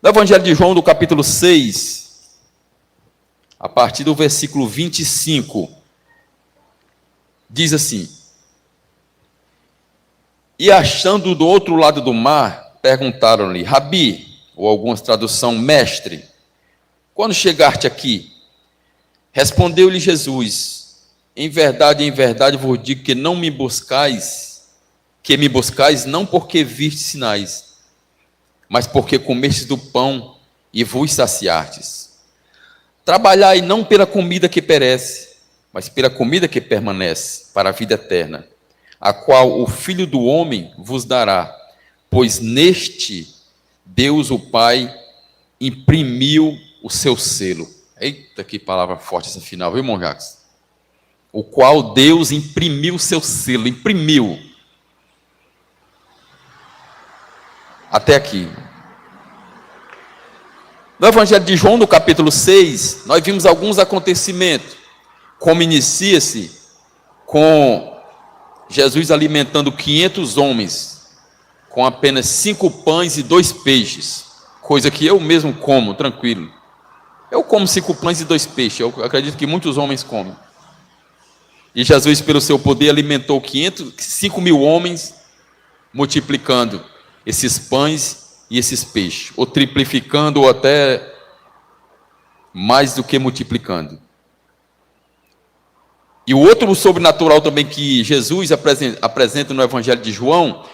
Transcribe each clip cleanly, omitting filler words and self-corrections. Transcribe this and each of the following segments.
No Evangelho de João, do capítulo 6, a partir do versículo 25, diz assim: E achando do outro lado do mar, perguntaram-lhe: Rabi, ou algumas traduções, mestre, quando chegaste aqui? Respondeu-lhe Jesus: em verdade vos digo que me buscais não porque vistes sinais, mas porque comestes do pão e vos saciastes. Trabalhai não pela comida que perece, mas pela comida que permanece, para a vida eterna, a qual o Filho do Homem vos dará, pois neste Deus o Pai imprimiu o seu selo. Eita, que palavra forte essa final, viu, irmão Jacques? O qual Deus imprimiu o seu selo, imprimiu. Até aqui. No Evangelho de João, no capítulo 6, nós vimos alguns acontecimentos, como inicia-se com Jesus alimentando 500 homens, com apenas 5 pães e 2 peixes, coisa que eu mesmo como, tranquilo. Eu como 5 pães e 2 peixes, eu acredito que muitos homens comem. E Jesus, pelo seu poder, alimentou 5 mil homens, multiplicando esses pães e esses peixes, ou triplificando, ou até mais do que multiplicando. E o outro sobrenatural também que Jesus apresenta no Evangelho de João,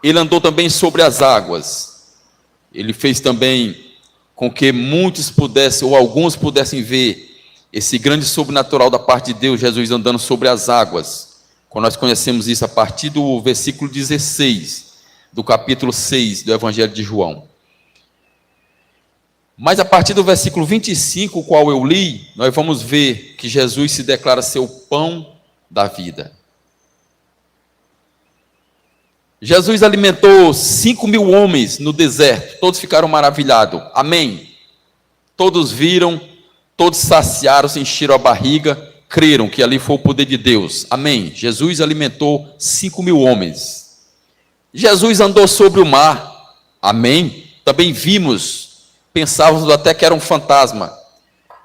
ele andou também sobre as águas. Ele fez também com que muitos pudessem, ou alguns pudessem ver esse grande sobrenatural da parte de Deus, Jesus andando sobre as águas. Quando nós conhecemos isso a partir do versículo 16, do capítulo 6 do Evangelho de João. Mas a partir do versículo 25, o qual eu li, nós vamos ver que Jesus se declara ser o pão da vida. Jesus alimentou 5 mil homens no deserto, todos ficaram maravilhados, amém? Todos viram, todos saciaram, se encheram a barriga, creram que ali foi o poder de Deus, amém? Jesus alimentou 5 mil homens. Jesus andou sobre o mar, amém? Também vimos, pensávamos até que era um fantasma,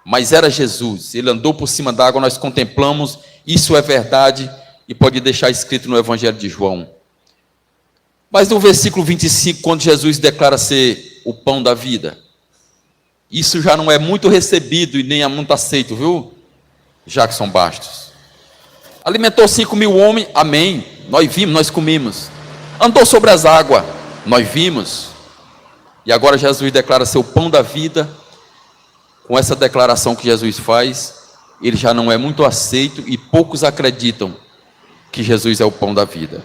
mas era Jesus, ele andou por cima da água, nós contemplamos, isso é verdade, e pode deixar escrito no Evangelho de João. Mas no versículo 25, quando Jesus declara ser o pão da vida, isso já não é muito recebido e nem é muito aceito, viu, Jackson Bastos? Alimentou 5 mil homens, amém, nós vimos, nós comemos. Andou sobre as águas, nós vimos. E agora Jesus declara ser o pão da vida. Com essa declaração que Jesus faz, ele já não é muito aceito e poucos acreditam que Jesus é o pão da vida.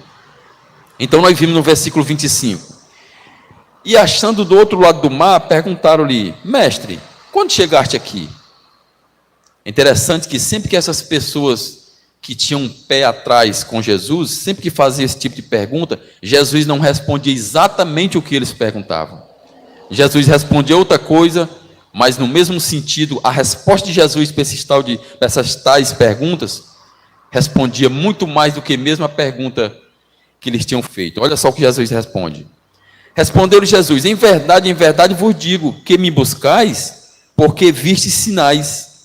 Então nós vimos no versículo 25. E achando do outro lado do mar, perguntaram-lhe: mestre, quando chegaste aqui? É interessante que sempre que essas pessoas que tinham um pé atrás com Jesus, sempre que faziam esse tipo de pergunta, Jesus não respondia exatamente o que eles perguntavam. Jesus respondia outra coisa, mas no mesmo sentido, a resposta de Jesus para essas tais perguntas, respondia muito mais do que mesmo a pergunta que eles tinham feito. Olha só o que Jesus responde. Respondeu-lhe Jesus: em verdade vos digo, que me buscais, porque vistes sinais.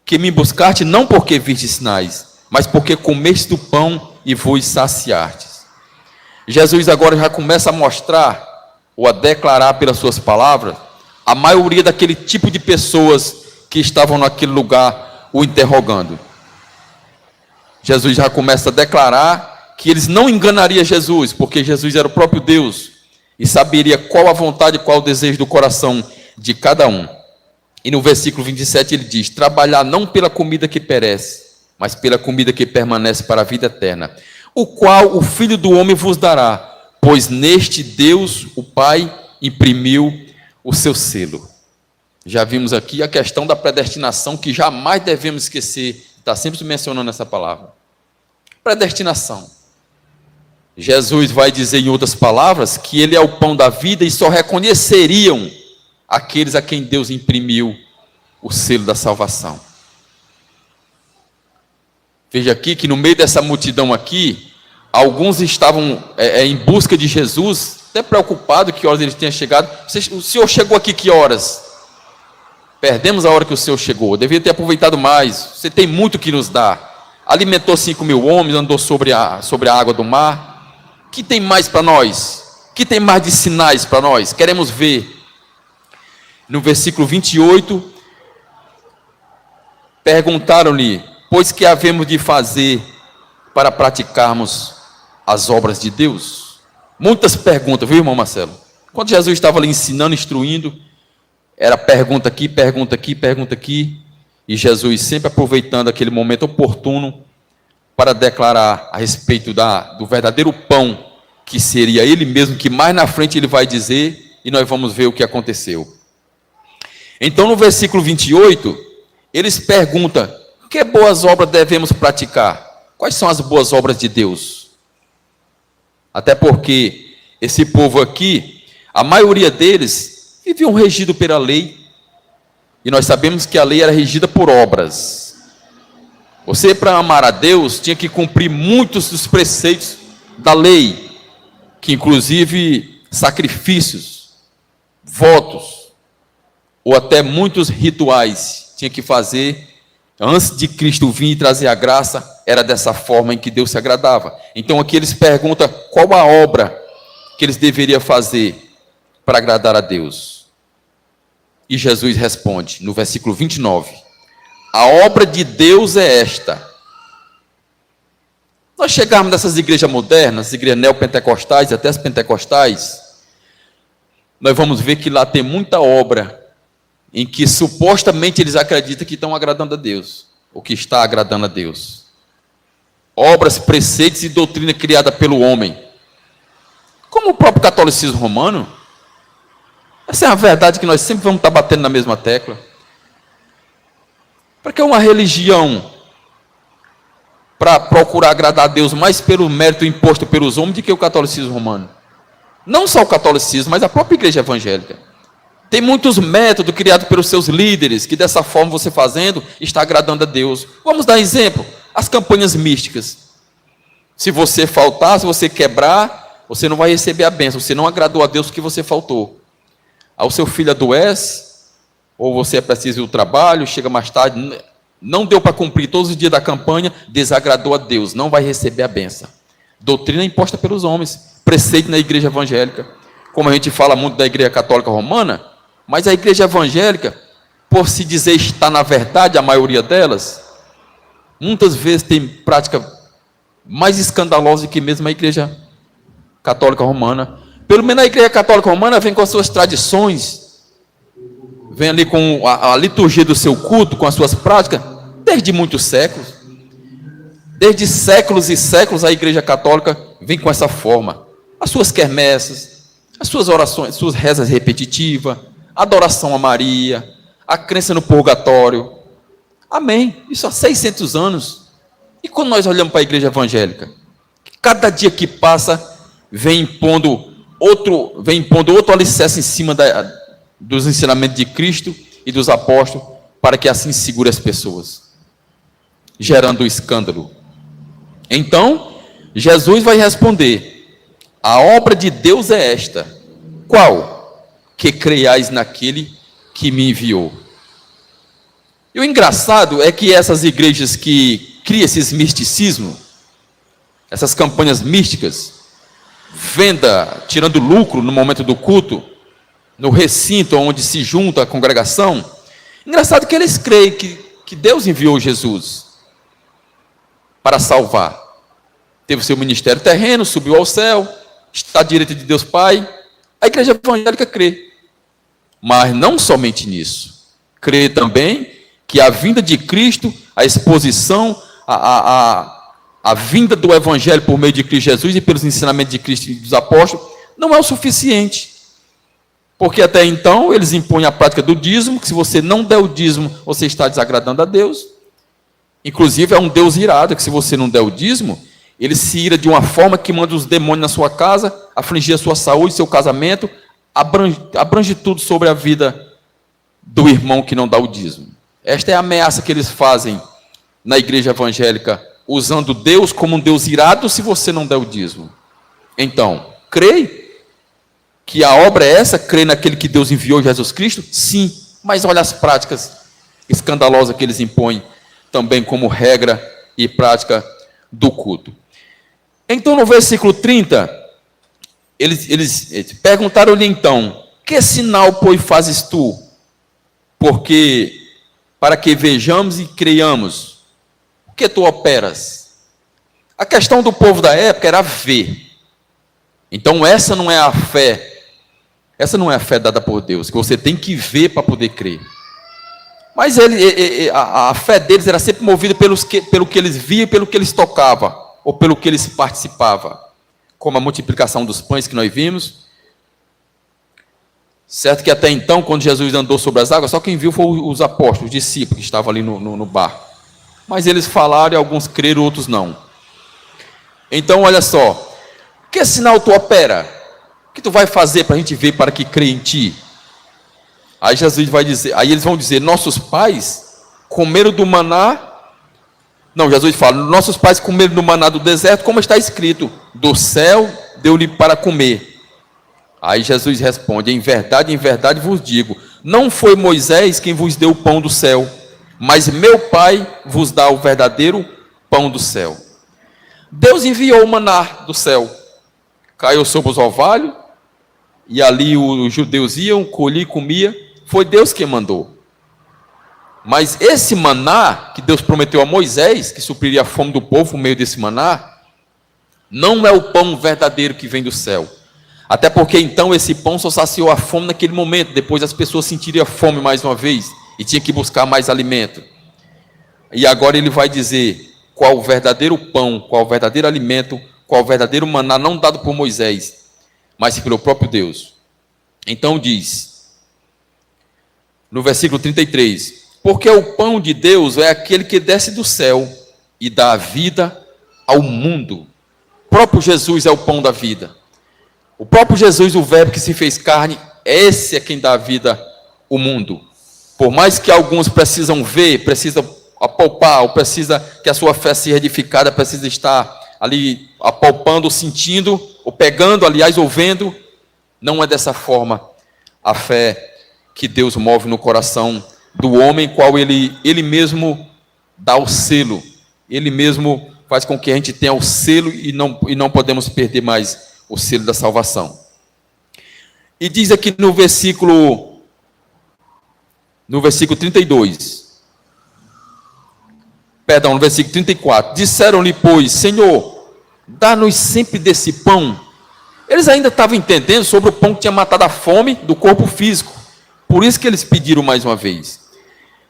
Que me buscaste não porque viste sinais, mas porque comeste do pão e vos saciastes. Jesus agora já começa a mostrar, ou a declarar pelas suas palavras, a maioria daquele tipo de pessoas que estavam naquele lugar o interrogando. Jesus já começa a declarar que eles não enganariam Jesus, porque Jesus era o próprio Deus, e saberia qual a vontade e qual o desejo do coração de cada um. E no versículo 27 ele diz: trabalhar não pela comida que perece, mas pela comida que permanece para a vida eterna, o qual o Filho do Homem vos dará, pois neste Deus, o Pai, imprimiu o seu selo. Já vimos aqui a questão da predestinação, que jamais devemos esquecer, está sempre mencionando essa palavra. Predestinação. Jesus vai dizer em outras palavras que ele é o pão da vida e só reconheceriam aqueles a quem Deus imprimiu o selo da salvação. Veja aqui que no meio dessa multidão aqui, alguns estavam em busca de Jesus, até preocupado que horas ele tenha chegado. O senhor chegou aqui que horas? Perdemos a hora que o senhor chegou. Eu devia ter aproveitado mais. Você tem muito que nos dar. Alimentou 5.000 homens, andou sobre a água do mar. O que tem mais para nós? O que tem mais de sinais para nós? Queremos ver. No versículo 28, perguntaram-lhe: pois que havemos de fazer para praticarmos as obras de Deus? Muitas perguntas, viu, irmão Marcelo? Quando Jesus estava ali ensinando, instruindo, era pergunta aqui, pergunta aqui, pergunta aqui, e Jesus sempre aproveitando aquele momento oportuno para declarar a respeito do verdadeiro pão, que seria ele mesmo, que mais na frente ele vai dizer, e nós vamos ver o que aconteceu. Então, no versículo 28, eles perguntam: que boas obras devemos praticar? Quais são as boas obras de Deus? Até porque esse povo aqui, a maioria deles viviam regido pela lei, e nós sabemos que a lei era regida por obras. Você, para amar a Deus, tinha que cumprir muitos dos preceitos da lei, que inclusive sacrifícios, votos, ou até muitos rituais tinha que fazer antes de Cristo vir e trazer a graça. Era dessa forma em que Deus se agradava. Então aqui eles perguntam qual a obra que eles deveriam fazer para agradar a Deus. E Jesus responde no versículo 29: a obra de Deus é esta. Nós chegarmos nessas igrejas modernas, igrejas neopentecostais e até as pentecostais, nós vamos ver que lá tem muita obra em que supostamente eles acreditam que estão agradando a Deus, ou que está agradando a Deus. Obras, preceitos e doutrina criada pelo homem. Como o próprio catolicismo romano. Essa é a verdade que nós sempre vamos estar batendo na mesma tecla. Porque é uma religião para procurar agradar a Deus mais pelo mérito imposto pelos homens do que o catolicismo romano. Não só o catolicismo, mas a própria igreja evangélica. Tem muitos métodos criados pelos seus líderes, que dessa forma você fazendo, está agradando a Deus. Vamos dar exemplo: as campanhas místicas. Se você faltar, se você quebrar, você não vai receber a bênção. Você não agradou a Deus porque você faltou. Aí o seu filho adoece, ou você é preciso ir ao trabalho, chega mais tarde, não deu para cumprir todos os dias da campanha, desagradou a Deus, não vai receber a bênção. Doutrina imposta pelos homens, preceito na igreja evangélica. Como a gente fala muito da igreja católica romana, mas a igreja evangélica, por se dizer estar na verdade, a maioria delas, muitas vezes tem prática mais escandalosa que mesmo a igreja católica romana. Pelo menos a igreja católica romana vem com as suas tradições, vem ali com a liturgia do seu culto, com as suas práticas, desde muitos séculos. Desde séculos e séculos a igreja católica vem com essa forma. As suas quermesses, as suas orações, suas rezas repetitivas, adoração a Maria, a crença no purgatório. Amém. Isso há 600 anos. E quando nós olhamos para a igreja evangélica, cada dia que passa vem impondo outro alicerce em cima dos ensinamentos de Cristo e dos apóstolos, para que assim segure as pessoas, gerando escândalo. Então, Jesus vai responder: a obra de Deus é esta. Qual? Que creiais naquele que me enviou. E o engraçado é que essas igrejas que criam esses misticismos, essas campanhas místicas, tirando lucro no momento do culto, no recinto onde se junta a congregação, engraçado que eles creem que Deus enviou Jesus para salvar. Teve o seu ministério terreno, subiu ao céu, está à direita de Deus Pai. A igreja evangélica crê, mas não somente nisso, crê também que a vinda de Cristo, a exposição, a vinda do Evangelho por meio de Cristo Jesus e pelos ensinamentos de Cristo e dos apóstolos, não é o suficiente. Porque até então eles impõem a prática do dízimo, que se você não der o dízimo, você está desagradando a Deus. Inclusive é um Deus irado, que se você não der o dízimo, ele se ira de uma forma que manda os demônios na sua casa, afligir a sua saúde, seu casamento, abrange tudo sobre a vida do irmão que não dá o dízimo. Esta é a ameaça que eles fazem na igreja evangélica, usando Deus como um Deus irado se você não der o dízimo. Então, creia, que a obra é essa, crer naquele que Deus enviou, Jesus Cristo? Sim, mas olha as práticas escandalosas que eles impõem também como regra e prática do culto. Então, no versículo 30, eles perguntaram-lhe então: que sinal, pois, fazes tu? Porque, para que vejamos e creiamos, o que tu operas? A questão do povo da época era ver. Então, essa não é a fé dada por Deus, que você tem que ver para poder crer. Mas a fé deles era sempre movida pelo que eles viam, pelo que eles tocavam, ou pelo que eles participavam. Como a multiplicação dos pães que nós vimos. Certo que até então, quando Jesus andou sobre as águas, só quem viu foi os apóstolos, os discípulos que estavam ali no barco. Mas eles falaram e alguns creram, outros não. Então, olha só. Que sinal tu opera? O que tu vai fazer para a gente ver para que crê em ti? Aí Jesus vai dizer, aí eles vão dizer: nossos pais comeram do maná. Não, Jesus fala: nossos pais comeram do maná do deserto, como está escrito: do céu deu-lhe para comer. Aí Jesus responde: em verdade vos digo, não foi Moisés quem vos deu o pão do céu, mas meu Pai vos dá o verdadeiro pão do céu. Deus enviou o maná do céu, caiu sobre os orvalhos, e ali os judeus iam, colhiam e comiam. Foi Deus quem mandou. Mas esse maná que Deus prometeu a Moisés, que supriria a fome do povo por meio desse maná, não é o pão verdadeiro que vem do céu. Até porque então esse pão só saciou a fome naquele momento. Depois as pessoas sentiriam fome mais uma vez e tinham que buscar mais alimento. E agora ele vai dizer qual o verdadeiro pão, qual o verdadeiro alimento, qual o verdadeiro maná, não dado por Moisés, mas pelo próprio Deus. Então diz, no versículo 33, porque o pão de Deus é aquele que desce do céu e dá a vida ao mundo. O próprio Jesus é o pão da vida. O próprio Jesus, o verbo que se fez carne, esse é quem dá a vida ao mundo. Por mais que alguns precisam ver, precisam apalpar, ou precisa que a sua fé seja edificada, precisa estar ali apalpando, sentindo, ou pegando, aliás, ou vendo, não é dessa forma a fé que Deus move no coração do homem, qual ele mesmo dá o selo, ele mesmo faz com que a gente tenha o selo e não podemos perder mais o selo da salvação. E diz aqui no versículo 32, no versículo 34, disseram-lhe, pois, Senhor, dá-nos sempre desse pão. Eles ainda estavam entendendo sobre o pão que tinha matado a fome do corpo físico. Por isso que eles pediram mais uma vez.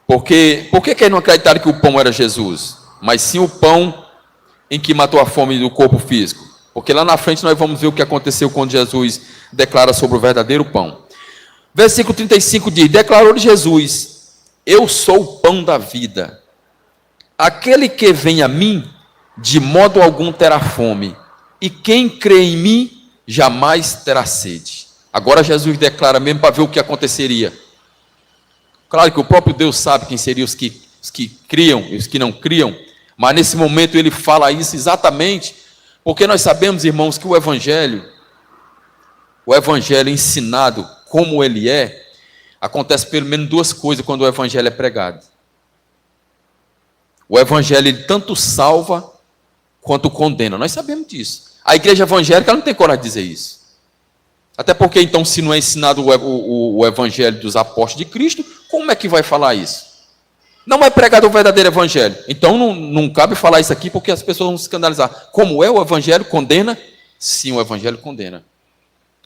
Por que eles não acreditaram que o pão era Jesus? Mas sim o pão em que matou a fome do corpo físico. Porque lá na frente nós vamos ver o que aconteceu quando Jesus declara sobre o verdadeiro pão. Versículo 35 diz, declarou Jesus, eu sou o pão da vida. Aquele que vem a mim, de modo algum terá fome. E quem crê em mim, jamais terá sede. Agora Jesus declara mesmo para ver o que aconteceria. Claro que o próprio Deus sabe quem seriam os que criam e os que não criam, mas nesse momento ele fala isso exatamente porque nós sabemos, irmãos, que o Evangelho ensinado como ele é, acontece pelo menos duas coisas quando o Evangelho é pregado. O Evangelho ele tanto salva quanto condena. Nós sabemos disso. A igreja evangélica não tem coragem de dizer isso. Até porque, então, se não é ensinado o Evangelho dos apóstolos de Cristo, como é que vai falar isso? Não é pregado o verdadeiro Evangelho. Então, não cabe falar isso aqui, porque as pessoas vão se escandalizar. Como é o Evangelho? Condena? Sim, o Evangelho condena.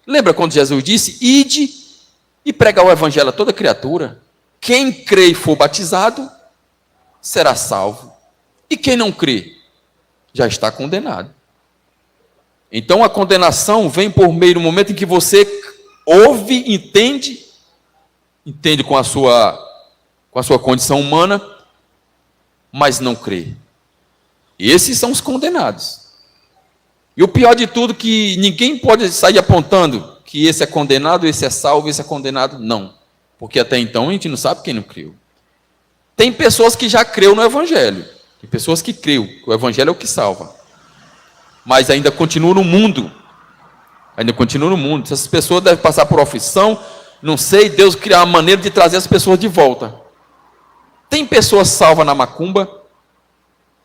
Lembra quando Jesus disse, ide e pregar o Evangelho a toda criatura? Quem crê e for batizado, será salvo. E quem não crê, já está condenado. Então a condenação vem por meio do momento em que você ouve, entende com a sua condição humana, mas não crê. E esses são os condenados. E o pior de tudo é que ninguém pode sair apontando que esse é condenado, esse é salvo, esse é condenado. Não. Porque até então a gente não sabe quem não creu. Tem pessoas que já creu no Evangelho. Tem pessoas que creu que o Evangelho é o que salva. Mas ainda continua no mundo. ainda continua no mundo. Essas pessoas devem passar por aflição, não sei, Deus criar uma maneira de trazer as pessoas de volta. Tem pessoas salvas na macumba,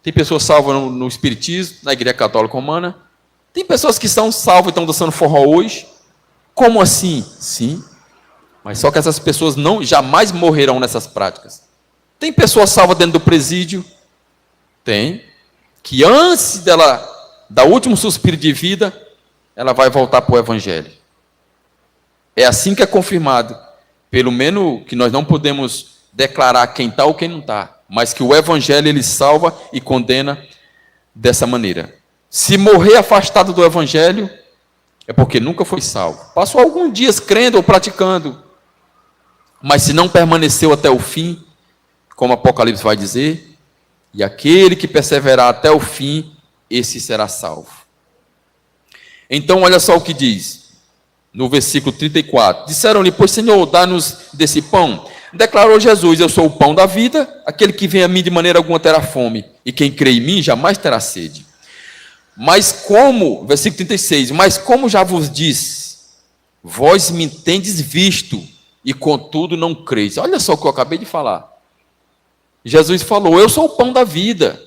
tem pessoas salvas no espiritismo, na igreja católica romana, tem pessoas que são salvas e estão dançando forró hoje. Como assim? Sim, mas só que essas pessoas jamais morrerão nessas práticas. Tem pessoas salvas dentro do presídio, tem, que antes dela dar o último suspiro de vida, ela vai voltar para o Evangelho. É assim que é confirmado, pelo menos que nós não podemos declarar quem está ou quem não está, mas que o Evangelho ele salva e condena dessa maneira. Se morrer afastado do Evangelho, é porque nunca foi salvo. Passou alguns dias crendo ou praticando, mas se não permaneceu até o fim, como Apocalipse vai dizer, e aquele que perseverar até o fim, esse será salvo. Então, olha só o que diz, no versículo 34. Disseram-lhe, pois Senhor, dá-nos desse pão. Declarou Jesus, eu sou o pão da vida, aquele que vem a mim de maneira alguma terá fome, e quem crê em mim jamais terá sede. Mas como, versículo 36, mas como já vos disse, vós me tendes visto, e contudo não creis. Olha só o que eu acabei de falar. Jesus falou, eu sou o pão da vida.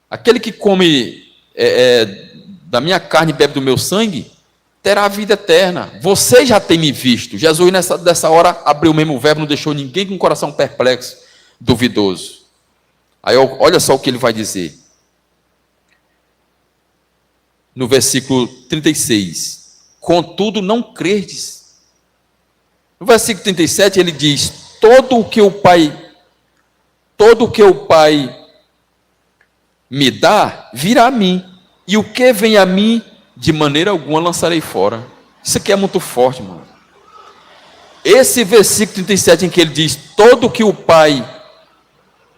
Aquele que come da minha carne e bebe do meu sangue, terá a vida eterna. Você já tem me visto. Jesus nessa hora abriu o mesmo verbo, não deixou ninguém com o coração perplexo, duvidoso. Aí olha só o que ele vai dizer. No versículo 36. Contudo não crerdes. No versículo 37 ele diz, todo o que o Pai me dá, virá a mim. E o que vem a mim, de maneira alguma lançarei fora. Isso aqui é muito forte, mano. Esse versículo 37 em que ele diz, todo o que o Pai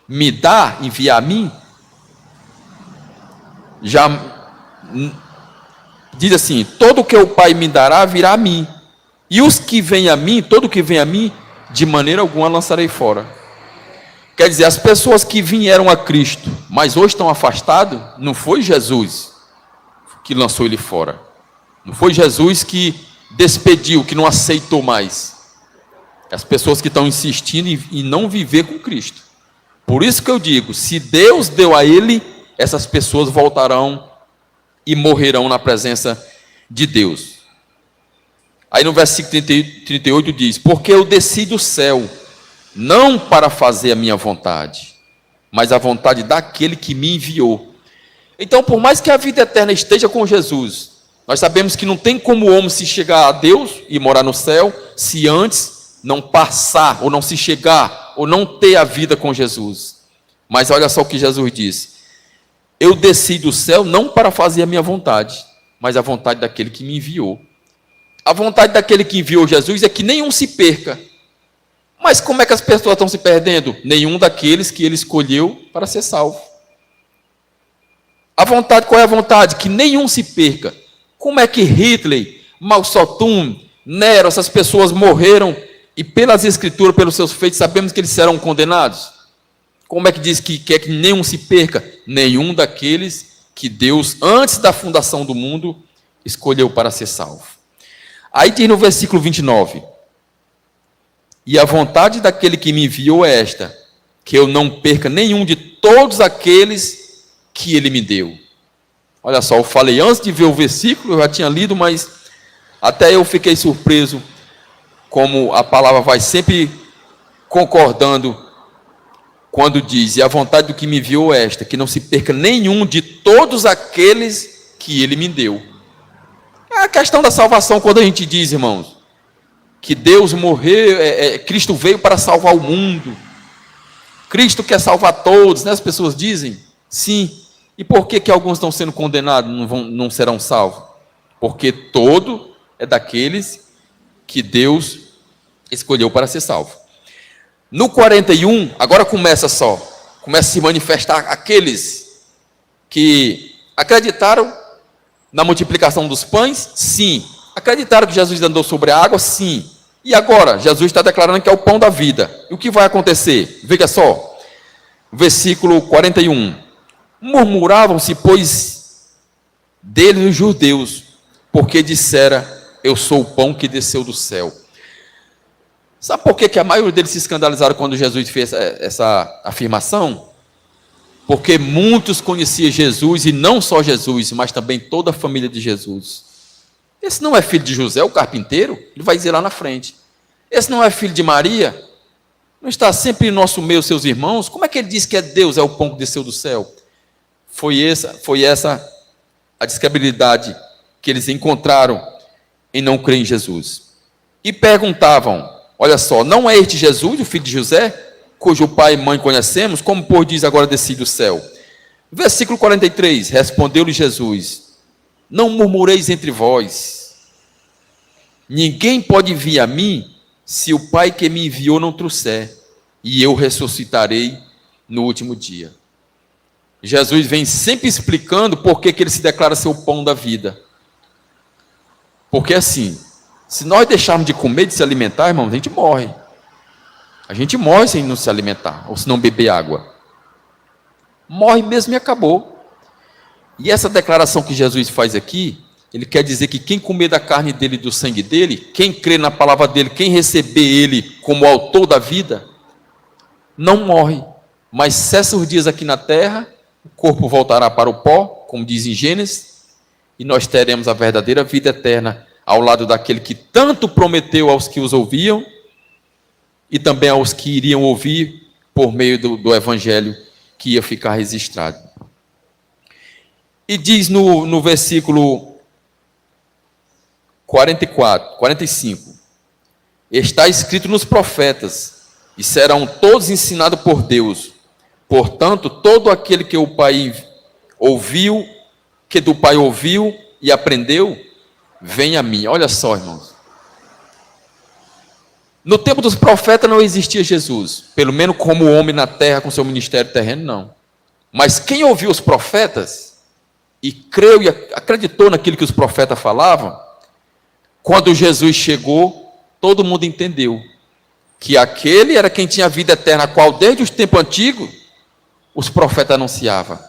me dá, envia a mim, já diz assim, todo o que o Pai me dará, virá a mim. E os que vêm a mim, todo o que vem a mim, de maneira alguma lançarei fora. Quer dizer, as pessoas que vieram a Cristo, mas hoje estão afastados, não foi Jesus que lançou ele fora. Não foi Jesus que despediu, que não aceitou mais. As pessoas que estão insistindo em não viver com Cristo. Por isso que eu digo, se Deus deu a ele, essas pessoas voltarão e morrerão na presença de Deus. Aí no versículo 38 diz, porque eu desci do céu, não para fazer a minha vontade, mas a vontade daquele que me enviou. Então, por mais que a vida eterna esteja com Jesus, nós sabemos que não tem como o homem se chegar a Deus e morar no céu, se antes não passar, ou não se chegar, ou não ter a vida com Jesus. Mas olha só o que Jesus diz, eu desci do céu não para fazer a minha vontade, mas a vontade daquele que me enviou. A vontade daquele que enviou Jesus é que nenhum se perca. Mas como é que as pessoas estão se perdendo? Nenhum daqueles que ele escolheu para ser salvo. A vontade, qual é a vontade? Que nenhum se perca. Como é que Hitler, Mao Tse-tung, Nero, essas pessoas morreram e pelas escrituras, pelos seus feitos, sabemos que eles serão condenados? Como é que diz que quer que nenhum se perca? Nenhum daqueles que Deus, antes da fundação do mundo, escolheu para ser salvo. Aí diz no versículo 29, e a vontade daquele que me enviou é esta, que eu não perca nenhum de todos aqueles que ele me deu. Olha só, eu falei antes de ver o versículo, eu já tinha lido, mas até eu fiquei surpreso, como a palavra vai sempre concordando, quando diz, e a vontade do que me enviou é esta, que não se perca nenhum de todos aqueles que ele me deu. É a questão da salvação, quando a gente diz, irmãos, que Deus morreu, Cristo veio para salvar o mundo, Cristo quer salvar todos, né? As pessoas dizem, sim. E por que alguns estão sendo condenados, não serão salvos? Porque todo é daqueles que Deus escolheu para ser salvo. No 41, agora começa a se manifestar aqueles que acreditaram na multiplicação dos pães, sim. Acreditaram que Jesus andou sobre a água, sim. E agora, Jesus está declarando que é o pão da vida. E o que vai acontecer? Veja só, versículo 41. Murmuravam-se, pois, deles os judeus, porque dissera: eu sou o pão que desceu do céu. Sabe por que a maioria deles se escandalizaram quando Jesus fez essa afirmação? Porque muitos conheciam Jesus, e não só Jesus, mas também toda a família de Jesus. Esse não é filho de José, o carpinteiro? Ele vai dizer lá na frente. Esse não é filho de Maria? Não está sempre em nosso meio, seus irmãos? Como é que ele diz que é Deus, é o pão que desceu do céu? Foi essa a descredibilidade que eles encontraram em não crer em Jesus. E perguntavam: olha só, não é este Jesus, o filho de José, cujo pai e mãe conhecemos, como por diz agora desci do céu? Versículo 43, respondeu-lhe Jesus: não murmureis entre vós, ninguém pode vir a mim, se o Pai que me enviou não trouxer, e eu ressuscitarei no último dia. Jesus vem sempre explicando por que ele se declara ser o pão da vida. Porque assim, se nós deixarmos de comer, de se alimentar, irmãos, a gente morre. A gente morre sem não se alimentar, ou se não beber água. Morre mesmo e acabou. E essa declaração que Jesus faz aqui, ele quer dizer que quem comer da carne dele e do sangue dele, quem crer na palavra dele, quem receber ele como autor da vida, não morre, mas cessa os dias aqui na terra, o corpo voltará para o pó, como diz em Gênesis, e nós teremos a verdadeira vida eterna ao lado daquele que tanto prometeu aos que os ouviam e também aos que iriam ouvir por meio do evangelho que ia ficar registrado. E diz no versículo 45, está escrito nos profetas, e serão todos ensinados por Deus. Portanto, todo aquele que o Pai ouviu, que do Pai ouviu e aprendeu, vem a mim. Olha só, irmãos. No tempo dos profetas não existia Jesus, pelo menos como homem na terra com seu ministério terreno, não. Mas quem ouviu os profetas e creu e acreditou naquilo que os profetas falavam, quando Jesus chegou, todo mundo entendeu que aquele era quem tinha a vida eterna, a qual desde os tempos antigos os profetas anunciavam.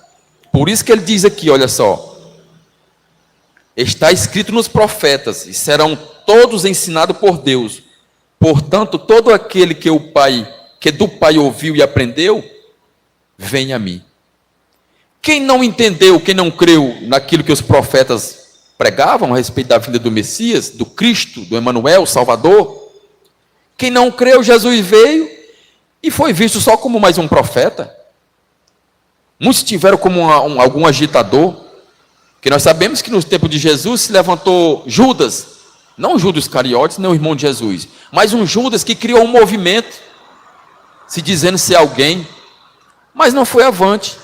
Por isso que ele diz aqui, olha só, está escrito nos profetas, e serão todos ensinados por Deus. Portanto, todo aquele que do Pai ouviu e aprendeu, vem a mim. Quem não entendeu, quem não creu naquilo que os profetas pregavam a respeito da vinda do Messias, do Cristo, do Emanuel, Salvador, quem não creu, Jesus veio e foi visto só como mais um profeta. Muitos tiveram como algum agitador, que nós sabemos que no tempo de Jesus se levantou Judas, não Judas Iscariotes, nem o irmão de Jesus, mas um Judas que criou um movimento, se dizendo ser alguém, mas não foi avante.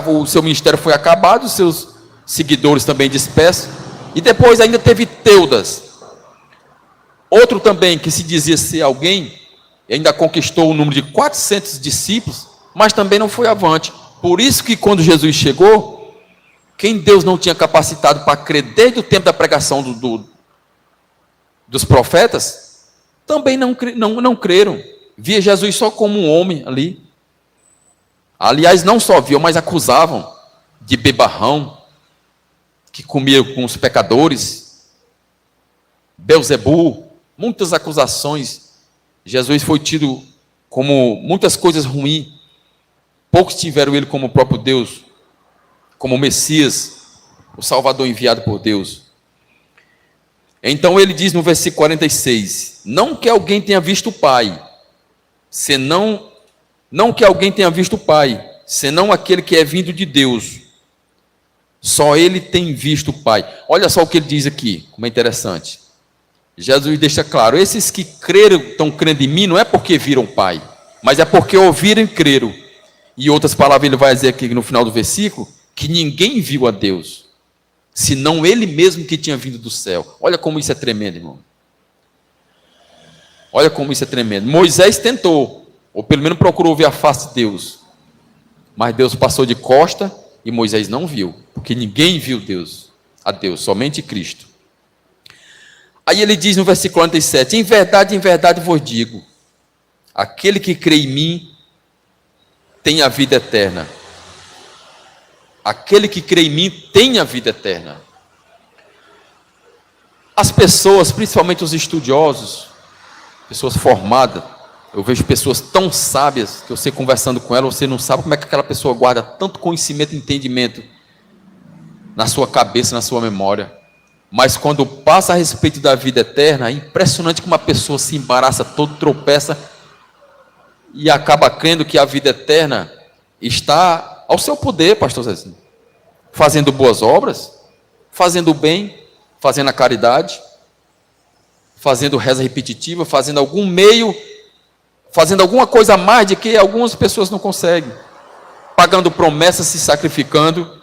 O seu ministério foi acabado, os seus seguidores também dispersos, e depois ainda teve Teudas, outro também que se dizia ser alguém, e ainda conquistou o número de 400 discípulos, mas também não foi avante. Por isso que quando Jesus chegou, quem Deus não tinha capacitado para crer desde o tempo da pregação dos profetas, também não creram. Via Jesus só como um homem ali. Aliás, não só viam, mas acusavam de bebarrão, que comia com os pecadores, Belzebu, muitas acusações. Jesus foi tido como muitas coisas ruins. Poucos tiveram ele como o próprio Deus, como o Messias, o Salvador enviado por Deus. Então ele diz no versículo 46, não que alguém tenha visto o Pai, não que alguém tenha visto o Pai, senão aquele que é vindo de Deus. Só ele tem visto o Pai. Olha só o que ele diz aqui, como é interessante. Jesus deixa claro, esses que estão crendo em mim, não é porque viram o Pai, mas é porque ouviram e creram. E outras palavras ele vai dizer aqui no final do versículo, que ninguém viu a Deus, senão ele mesmo que tinha vindo do céu. Olha como isso é tremendo, irmão. Olha como isso é tremendo. Moisés tentou, ou pelo menos procurou ver a face de Deus, mas Deus passou de costa e Moisés não viu, porque ninguém viu a Deus, somente Cristo. Aí ele diz no versículo 47, em verdade vos digo, aquele que crê em mim tem a vida eterna. Aquele que crê em mim tem a vida eterna. As pessoas, principalmente os estudiosos, pessoas formadas, eu vejo pessoas tão sábias que você conversando com ela, você não sabe como é que aquela pessoa guarda tanto conhecimento e entendimento na sua cabeça, na sua memória. Mas quando passa a respeito da vida eterna, é impressionante como uma pessoa se embaraça todo, tropeça e acaba crendo que a vida eterna está ao seu poder, pastor Zezinho. Fazendo boas obras, fazendo o bem, fazendo a caridade, fazendo reza repetitiva, fazendo algum meio, fazendo alguma coisa a mais de que algumas pessoas não conseguem, pagando promessas, se sacrificando.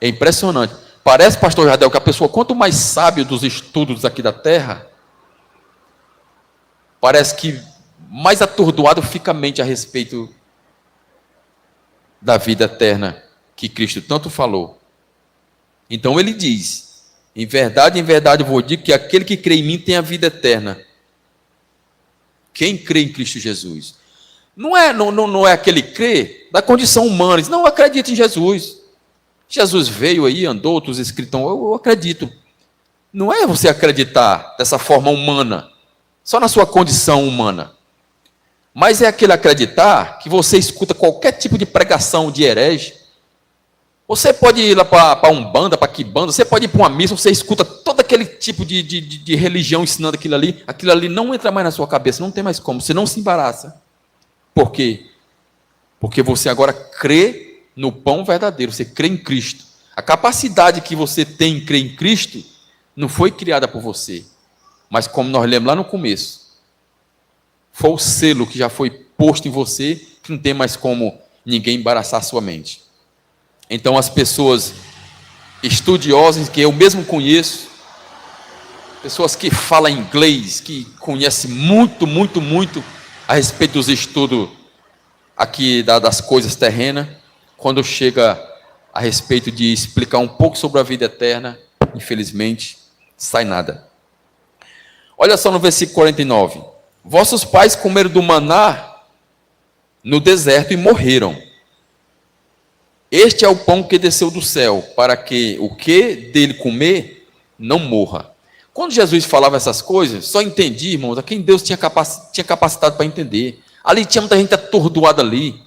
É impressionante. Parece, pastor Jardel, que a pessoa, quanto mais sábio dos estudos aqui da terra, parece que mais atordoado fica a mente a respeito da vida eterna que Cristo tanto falou. Então ele diz: em verdade eu vou dizer que aquele que crê em mim tem a vida eterna. Quem crê em Cristo Jesus? Não é aquele crê da condição humana, diz, não, eu acredito em Jesus. Jesus veio aí, andou, outros escritos, eu acredito. Não é você acreditar dessa forma humana, só na sua condição humana. Mas é aquele acreditar que você escuta qualquer tipo de pregação de herege. Você pode ir lá para Umbanda, para Quimbanda, você pode ir para uma missa, você escuta todo aquele tipo de religião ensinando aquilo ali não entra mais na sua cabeça, não tem mais como, você não se embaraça. Por quê? Porque você agora crê no pão verdadeiro, você crê em Cristo. A capacidade que você tem em crer em Cristo não foi criada por você, mas como nós lemos lá no começo, foi o selo que já foi posto em você, que não tem mais como ninguém embaraçar a sua mente. Então as pessoas estudiosas, que eu mesmo conheço, pessoas que falam inglês, que conhecem muito a respeito dos estudos aqui das coisas terrenas, quando chega a respeito de explicar um pouco sobre a vida eterna, infelizmente, sai nada. Olha só no versículo 49. Vossos pais comeram do maná no deserto e morreram. Este é o pão que desceu do céu, para que o que dele comer não morra. Quando Jesus falava essas coisas, só entendi, irmãos, a quem Deus tinha capacitado para entender. Ali tinha muita gente atordoada ali.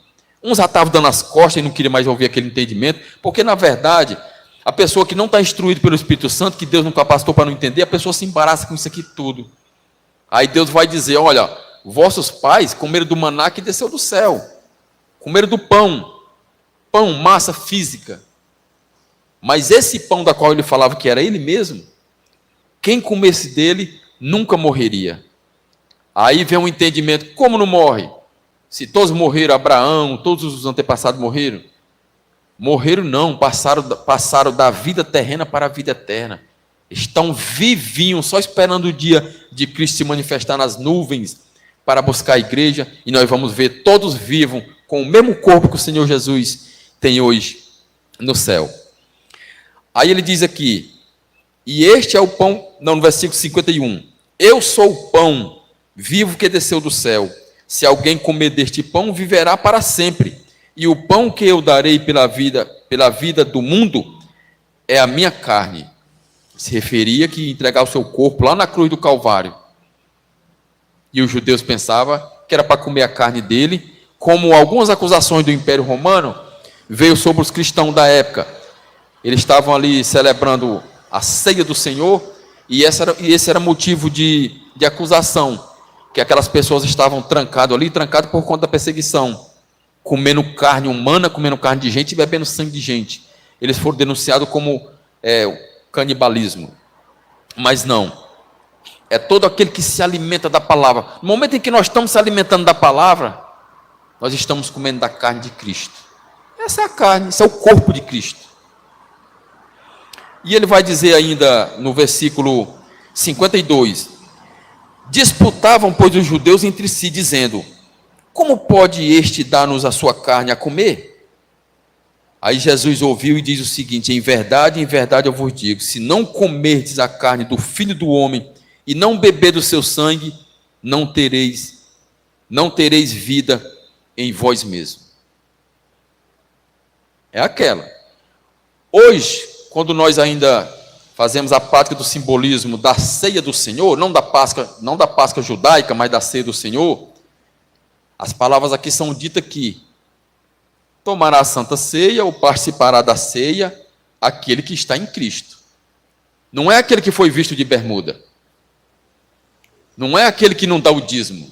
Uns já estavam dando as costas e não queriam mais ouvir aquele entendimento, porque, na verdade, a pessoa que não está instruída pelo Espírito Santo, que Deus não capacitou para não entender, a pessoa se embaraça com isso aqui tudo. Aí Deus vai dizer, olha, vossos pais comeram do maná que desceu do céu, comeram do pão, massa física. Mas esse pão da qual ele falava que era ele mesmo, quem comesse dele nunca morreria. Aí vem um entendimento, como não morre? Se todos morreram, Abraão, todos os antepassados morreram? Morreram não, passaram da vida terrena para a vida eterna. Estão vivinhos, só esperando o dia de Cristo se manifestar nas nuvens para buscar a igreja, e nós vamos ver todos vivos, com o mesmo corpo que o Senhor Jesus tem hoje no céu. Aí ele diz aqui, e este é o pão, não, no versículo 51, eu sou o pão vivo que desceu do céu. Se alguém comer deste pão, viverá para sempre. E o pão que eu darei pela vida do mundo é a minha carne. Se referia que ia entregar o seu corpo lá na cruz do Calvário. E os judeus pensavam que era para comer a carne dele, como algumas acusações do Império Romano veio sobre os cristãos da época. Eles estavam ali celebrando a ceia do Senhor, e esse era motivo de acusação, que aquelas pessoas estavam trancadas por conta da perseguição, comendo carne humana, comendo carne de gente e bebendo sangue de gente. Eles foram denunciados como canibalismo. Mas não, é todo aquele que se alimenta da palavra. No momento em que nós estamos se alimentando da palavra, nós estamos comendo da carne de Cristo. Essa é a carne, esse é o corpo de Cristo. E ele vai dizer ainda no versículo 52, disputavam, pois, os judeus entre si, dizendo, como pode este dar-nos a sua carne a comer? Aí Jesus ouviu e diz o seguinte, em verdade eu vos digo, se não comerdes a carne do Filho do Homem, e não beber do seu sangue, não tereis vida em vós mesmo. É aquela. Hoje, quando nós ainda fazemos a prática do simbolismo da ceia do Senhor, não da Páscoa judaica, mas da ceia do Senhor, as palavras aqui são ditas que tomará a santa ceia ou participará da ceia aquele que está em Cristo. Não é aquele que foi visto de bermuda. Não é aquele que não dá o dízimo.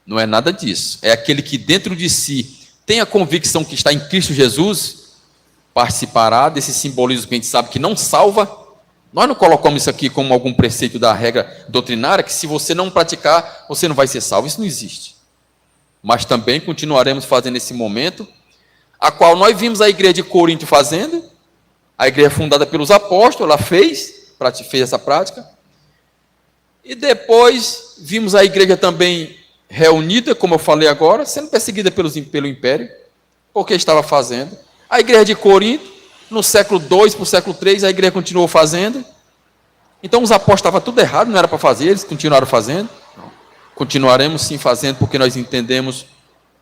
Não é nada disso. É aquele que dentro de si tem a convicção que está em Cristo Jesus, participará desse simbolismo que a gente sabe que não salva. Nós não colocamos isso aqui como algum preceito da regra doutrinária, que se você não praticar, você não vai ser salvo. Isso não existe. Mas também continuaremos fazendo esse momento, a qual nós vimos a igreja de Corinto fazendo, a igreja fundada pelos apóstolos, ela fez essa prática, e depois vimos a igreja também reunida, como eu falei agora, sendo perseguida pelo império, porque estava fazendo. A igreja de Corinto, no século II para o século III, a igreja continuou fazendo. Então os apóstolos estavam tudo errado, não era para fazer, eles continuaram fazendo. Continuaremos sim fazendo, porque nós entendemos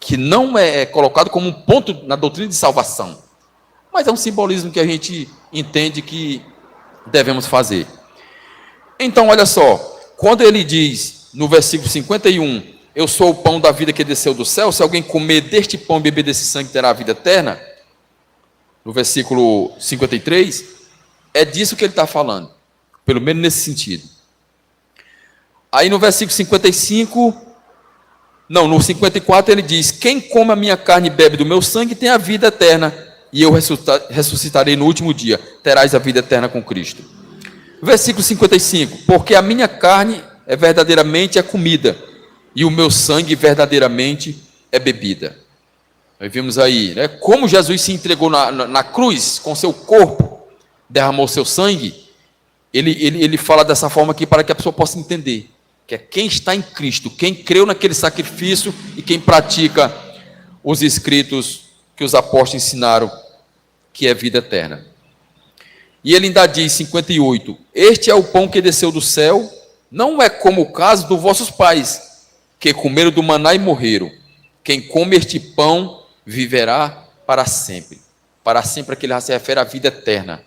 que não é colocado como um ponto na doutrina de salvação, mas é um simbolismo que a gente entende que devemos fazer. Então, olha só, quando ele diz no versículo 51, eu sou o pão da vida que desceu do céu, se alguém comer deste pão e beber desse sangue terá a vida eterna, no versículo 53, é disso que ele está falando, pelo menos nesse sentido. Aí no versículo 55, no 54 ele diz, quem come a minha carne e bebe do meu sangue tem a vida eterna, e eu ressuscitarei no último dia, terás a vida eterna com Cristo. Versículo 55, porque a minha carne é verdadeiramente a comida, e o meu sangue verdadeiramente é bebida. Nós vimos aí, né, como Jesus se entregou na cruz, com seu corpo, derramou seu sangue, ele fala dessa forma aqui para que a pessoa possa entender, que é quem está em Cristo, quem creu naquele sacrifício e quem pratica os escritos que os apóstolos ensinaram, que é vida eterna. E ele ainda diz, 58, este é o pão que desceu do céu, não é como o caso dos vossos pais, que comeram do maná e morreram. Quem come este pão viverá para sempre. Para sempre aquele se refere à vida eterna.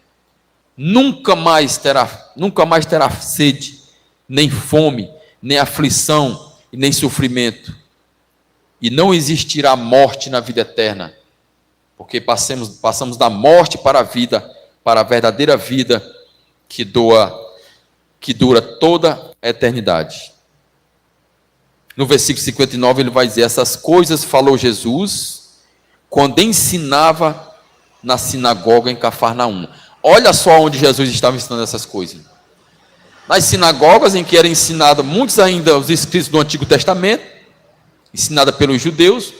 Nunca mais terá sede, nem fome, nem aflição, nem sofrimento. E não existirá morte na vida eterna, porque passamos da morte para a vida, para a verdadeira vida que dura toda a eternidade. No versículo 59 ele vai dizer, essas coisas falou Jesus quando ensinava na sinagoga em Cafarnaum. Olha só onde Jesus estava ensinando essas coisas. Nas sinagogas em que era ensinado, muitos ainda os escritos do Antigo Testamento, ensinada pelos judeus,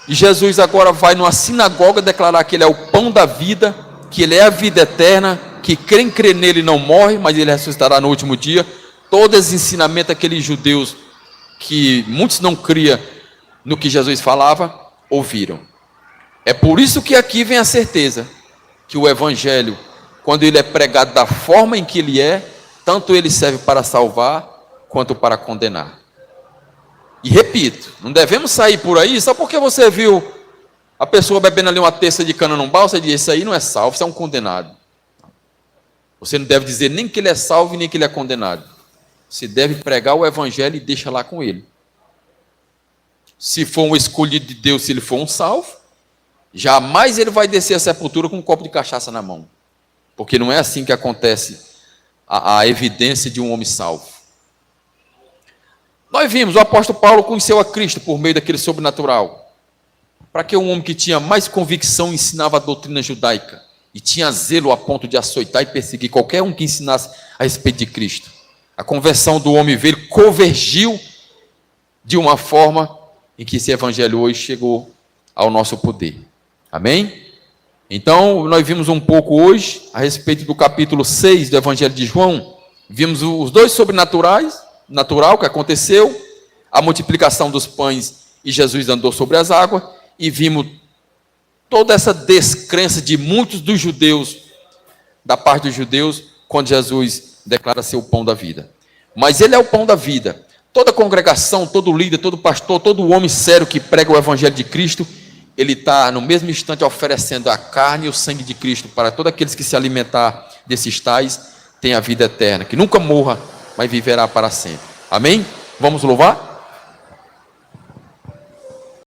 e Jesus agora vai numa sinagoga declarar que ele é o pão da vida, que ele é a vida eterna, que quem crê nele não morre, mas ele ressuscitará no último dia. Todo esse ensinamento daqueles judeus que muitos não criam no que Jesus falava, ouviram. É por isso que aqui vem a certeza que o evangelho, quando ele é pregado da forma em que ele é, tanto ele serve para salvar, quanto para condenar. E repito, não devemos sair por aí, só porque você viu a pessoa bebendo ali uma terça de cana num balde, você diz, isso aí não é salvo, isso é um condenado. Você não deve dizer nem que ele é salvo, nem que ele é condenado. Você deve pregar o evangelho e deixa lá com ele. Se for um escolhido de Deus, se ele for um salvo, jamais ele vai descer a sepultura com um copo de cachaça na mão. Porque não é assim que acontece a evidência de um homem salvo. Nós vimos, o apóstolo Paulo conheceu a Cristo por meio daquele sobrenatural. Para que um homem que tinha mais convicção ensinava a doutrina judaica e tinha zelo a ponto de açoitar e perseguir qualquer um que ensinasse a respeito de Cristo. A conversão do homem velho convergiu de uma forma em que esse evangelho hoje chegou ao nosso poder. Amém? Então, nós vimos um pouco hoje a respeito do capítulo 6 do Evangelho de João. Vimos os dois natural que aconteceu, a multiplicação dos pães e Jesus andou sobre as águas, e vimos toda essa descrença de muitos dos judeus, da parte dos judeus, quando Jesus declara ser o pão da vida. Mas ele é o pão da vida. Toda congregação, todo líder, todo pastor, todo homem sério que prega o Evangelho de Cristo, ele está no mesmo instante oferecendo a carne e o sangue de Cristo para todos aqueles que se alimentar desses tais tem a vida eterna, que nunca morra, mas viverá para sempre. Amém? Vamos louvar?